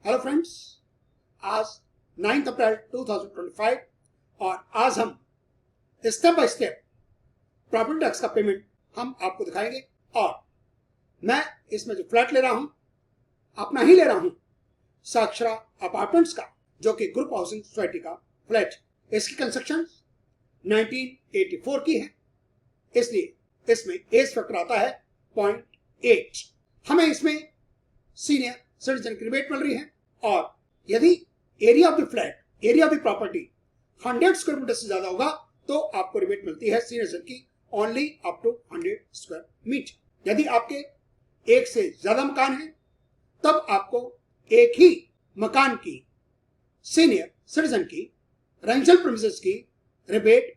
Hello friends, आज 9 अप्रैल 2025 और आज हम step by step property tax का पेमेंट हम आपको दिखाएंगे। और मैं इसमें जो फ्लैट ले रहा हूं अपना ही ले रहा हूं, साक्षरा अपार्टमेंट्स का, जो कि ग्रुप हाउसिंग सोसाइटी का फ्लैट। इसकी कंस्ट्रक्शन 1984 की है, इसलिए इसमें एज फैक्टर आता है 0.8। हमें इसमें सीनियर सिटीजन की रिबेट मिल रही है। और यदि area of the flat, area of the property 100 square metre से ज्यादा होगा तो आपको रिबेट मिलती है सीनियर सिटीजन की only up to 100 square metre. यदि आपके एक से ज्यादा मकान है तब आपको एक ही मकान की सीनियर सिटीजन की रेंशियल प्रीमिसेस की रिबेट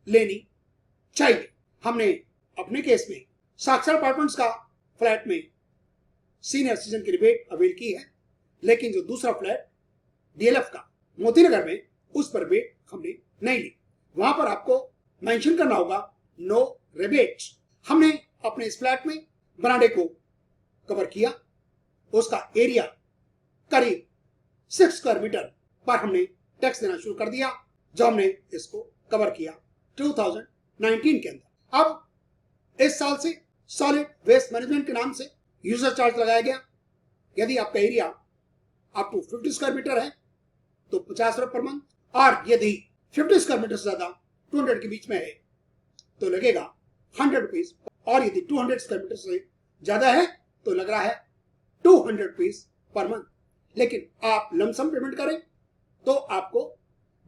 लेनी चाहिए। हमने अपने केस में साक्षर अपार्टमेंट्स का फ्लैट में सीनियर सिटीजन की रिबेट अवेल की है, लेकिन जो दूसरा फ्लैट डीएलएफ का मोतीनगर में, उस पर रिबेट हमने नहीं ली। वहां पर आपको मेंशन करना होगा नो रिबेट। हमने अपने इस फ्लैट में बरामदे को कवर किया, उसका एरिया करीब 6 स्क्वायर मीटर पर हमने टैक्स देना शुरू कर दिया, जो हमने इसको कवर किया 2019 के अंदर। अब इस साल से सॉलिड वेस्ट मैनेजमेंट के नाम से यूजर चार्ज लगाया गया। यदि आपका area up to 50 square metre है तो 50 रुपए पर मंथ, और यदि 50 स्क्वायर मीटर से ज्यादा 200 के बीच में है तो लगेगा 100 रुपीज, और यदि 200 स्क्वायर मीटर से ज्यादा है तो लग रहा है 200 रुपीज पर मंथ। लेकिन आप लमसम पेमेंट करें तो आपको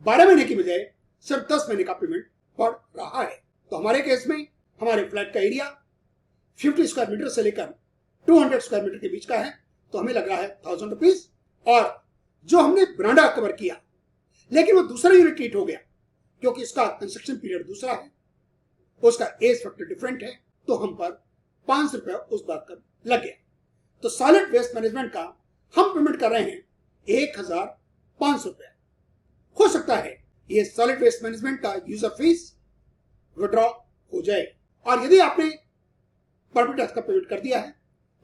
12 महीने की बजाय सिर्फ 10 महीने का पेमेंट पड़ रहा है। तो हमारे केस में हमारे फ्लैट का एरिया 50 स्क्वायर मीटर से लेकर 200 स्क्वायर मीटर के बीच का है, तो हमें लग रहा है 1000 रुपीज। और जो हमने बरामदा कवर किया, लेकिन वो दूसरा यूनिट ट्रीट हो गया क्योंकि उसका कंस्ट्रक्शन पीरियड दूसरा है, उसका एज फैक्टर डिफरेंट है, तो हम पर 500 रुपया उस बात का लग गया। तो सॉलिड वेस्ट मैनेजमेंट का हम पेमेंट कर रहे हैं 1500 रुपया। हो सकता है ये सॉलिड वेस्ट मैनेजमेंट का यूजर फीस विड्रॉ हो जाए, और यदि आपने प्रॉपर्टी टैक्स का पेमेंट कर दिया है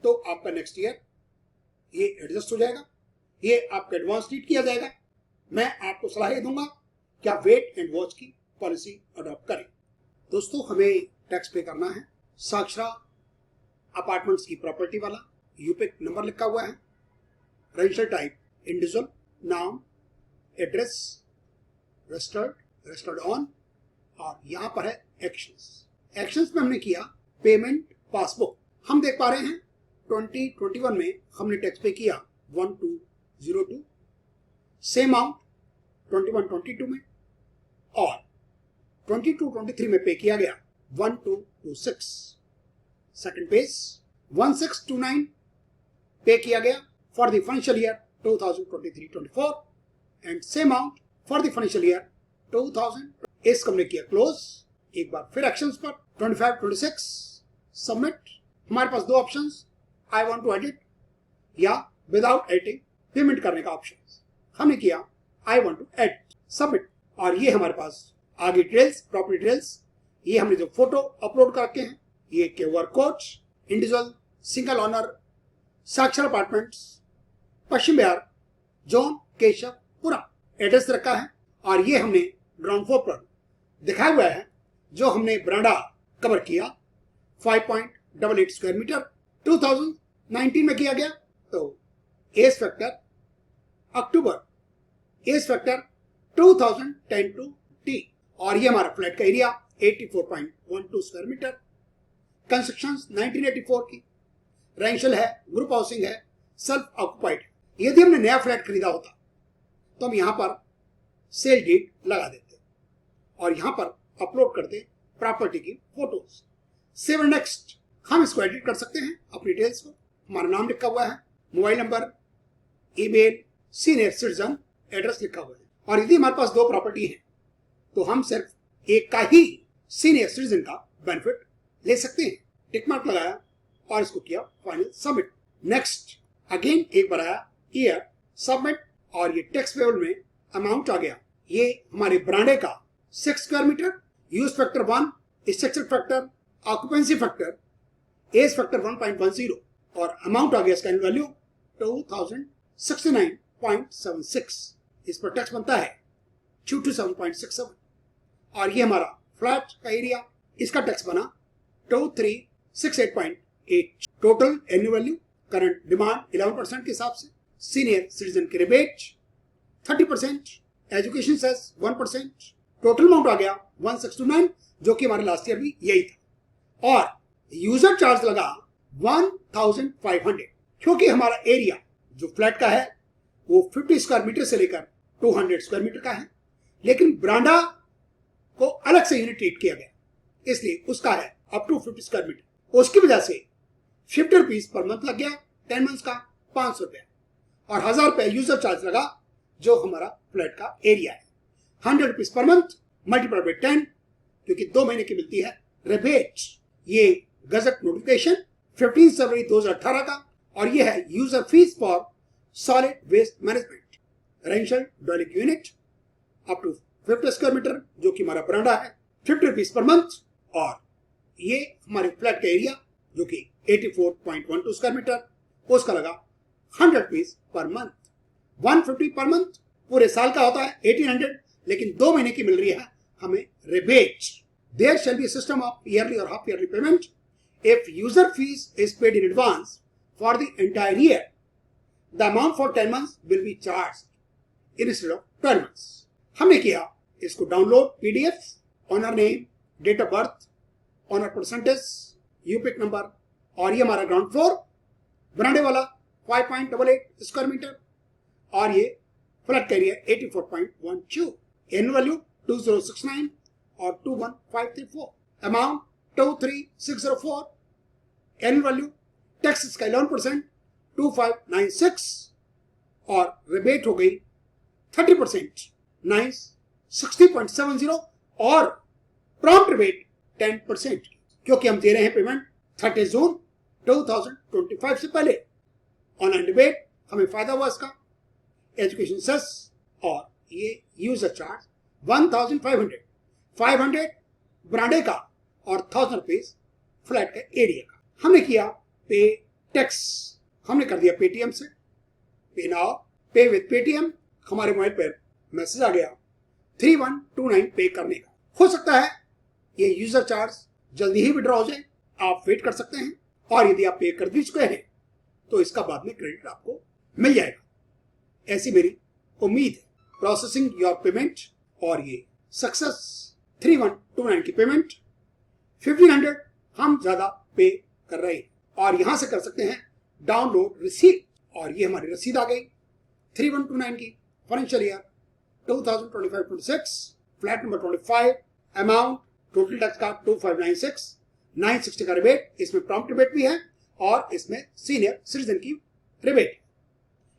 तो आपका नेक्स्ट ईयर ये एडजस्ट हो जाएगा, ये आपका एडवांस ट्रीट किया जाएगा। मैं आपको सलाह दूंगा कि आप वेट एंड वॉच की पॉलिसी अडॉप्ट करें। दोस्तों, हमें टैक्स पे करना है साक्षरा अपार्टमेंट्स की प्रॉपर्टी वाला, यूपिक नंबर लिखा हुआ है, रेजिस्टर टाइप इंडिविजुअल, नाम, एड्रेस, रजिस्टर्ड ऑन, और यहां पर है एक्शंस में हमने किया पेमेंट पासबुक। हम देख पा रहे हैं 2021 में हमने टैक्स पे किया 1202, सेम अमाउंट 21-22 में, और 22-23 में पे किया गया 1226। सेकंड पेज 1629 पे किया गया for the financial year 2023-24, and same amount for the financial year 2000। इसको हमने किया क्लोज। एक बार फिर एक्शंस पर 25-26 सबमिट। हमारे पास दो options, I want to edit या विदाउट एडिटिंग पेमेंट करने का ऑप्शन। हमने किया I want to edit, submit, और ये हमारे पास आगे डिटेल्स, प्रॉपर्टी डिटेल्स, ये हमने जो फोटो अपलोड कर रखे हैं, ये QR code, individual single owner साक्षर अपार्टमेंट्स, पश्चिम बिहार, जोन केशवपुरा, एड्रेस रखा है। और ये हमने ग्राउंड फ्लोर पर दिखाया हुआ है, जो हमने बरामदा कवर किया 5.88 स्क्वायर मीटर 2019 में किया गया। तो age factor October, age factor 2010 to टी, और ये हमारा फ्लैट का एरिया 84.12 स्क्वायर मीटर, कंस्ट्रक्शन 1984 की, रेंशियल है, ग्रुप हाउसिंग है, सेल्फ ऑक्युपाइड। यदि हमने नया फ्लैट खरीदा होता तो हम यहां पर सेल डीड लगा देते और यहां पर अपलोड करते प्रॉपर्टी की फोटोज। सेव नेक्स्ट, हम इसको एडिट कर सकते हैं अपनी डिटेल्स को। हमारा नाम लिखा हुआ है, mobile number, email, senior citizen, address लिखा हुआ है। और यदि हमारे पास दो प्रॉपर्टी है तो हम सिर्फ एक का ही सीनियर सिटीजन का बेनिफिट ले सकते हैं। टिक मार्क लगाया और इसको किया फाइनल सबमिट। नेक्स्ट अगेन एक बार आया ईयर, सबमिट, और ये टैक्स पेबल में अमाउंट आ गया। ये हमारे बरामदे का 6 square metre, use factor 1, structure factor, occupancy factor, age factor 1.10, और अमाउंट आ गया इसका वैल्यू 2000 69.76, इस पर टैक्स बनता है 227.67। और ये हमारा फ्लैट का एरिया, इसका टैक्स बना 2368.8। Total annual value, current demand 11% के हिसाब से, सीनियर सिटीजन की rebate 30%, education cess 1%, total amount आ गया 1629, जो कि हमारे लास्ट ईयर भी यही था। और यूजर चार्ज लगा 1500, क्योंकि हमारा एरिया जो फ्लैट का है वो 50 स्क्वायर मीटर से लेकर 200 स्क्वायर मीटर का है, लेकिन ब्रांडा को अलग से यूनिट ट्रीट किया गया, इसलिए उसका है अप टू 50 स्क्वायर मीटर। उसकी वजह से 50 रुपीज पर मंथ लग गया, 10 मंथ्स का 500 रुपया, और 1000 रुपया यूजर चार्ज लगा जो हमारा फ्लैट का एरिया है। 100 rupees per month multiply by 10, क्योंकि 2 महीने की मिलती है रिबेट। ये गजट नोटिफिकेशन 15 फरवरी 2018 का, और ये है user fee for solid waste management residential dwelling unit up to 50 square metre, जो कि हमारा बरांडा है, 50 रुपीज पर मंथ। और ये हमारे फ्लैट का एरिया जो कि 84.12 स्क्वायर मीटर, उसका लगा 100 rupees per month. 150 per month पूरे साल का होता है 1800, लेकिन 2 महीने की मिल रही है हमें rebate. There shall be system of yearly और half yearly payment if user fee is paid in advance for the entire year, the amount for 10 months will be charged instead of 12 months. हमने किया इसको download PDF, owner name, date of birth, owner percentage, UPIC number, और ये हमारा ground floor बरांडे वाला 5.88 square metre, और ये flat का एरिया 84.12, एनुअल वैल्यू 2069 और 21534, अमाउंट 23604, एनुअल वैल्यू, टैक्स इसका 11% 2596, और रिबेट हो गई 30% 960.70, और प्रॉम्प्ट रिबेट 10%, क्योंकि हम दे रहे हैं पेमेंट 30 जून 2025 से पहले। ऑनलाइन रिबेट हमें फायदा हुआ इसका, एजुकेशन सेस, और ये यूजर चार्ज 1500 ब्रांडे का और 1000 रुपीज फ्लैट का एरिया का। हमने किया पे टैक्स, हमने कर दिया पेटीएम से, पे नाउ, पे विद पेटीएम। हमारे मोबाइल पर मैसेज आ गया 3129 पे करने का। हो सकता है ये यूजर चार्ज जल्दी ही विड्रॉ हो जाए, आप वेट कर सकते हैं, और यदि आप पे कर भी चुके हैं तो इसका बाद में क्रेडिट आपको मिल जाएगा, ऐसी मेरी उम्मीद है। प्रोसेसिंग योर पेमेंट, और ये सक्सेस 3129 की पेमेंट 1500 हम ज्यादा पे कर रहे हैं, और यहां से कर सकते हैं डाउनलोड रिसीट, और ये हमारी रसीद आ गई 3129 की, financial year 2025-26, flat number 25, amount total tax का 2596, 960 का रिबेट, इसमें प्रॉम्प्ट रिबेट भी है और इसमें सीनियर सिटीजन की रिबेट।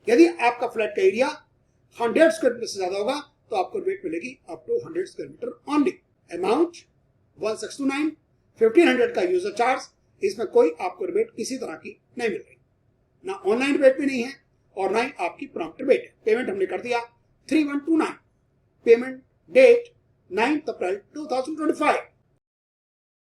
यदि आपका फ्लैट का एरिया 100 स्क्वायर मीटर से ज्यादा होगा तो आपको रिबेट मिलेगी up to 100 square metre only. Amount 1629, 1500 का यूजर चार्ज, इसमें कोई आपको रिबेट किसी तरह की नहीं मिल रही, ना ऑनलाइन रिबेट भी नहीं है और ना ही आपकी प्रॉम्प्ट रिबेट है। पेमेंट हमने कर दिया 3129, पेमेंट डेट 9 अप्रैल 2025।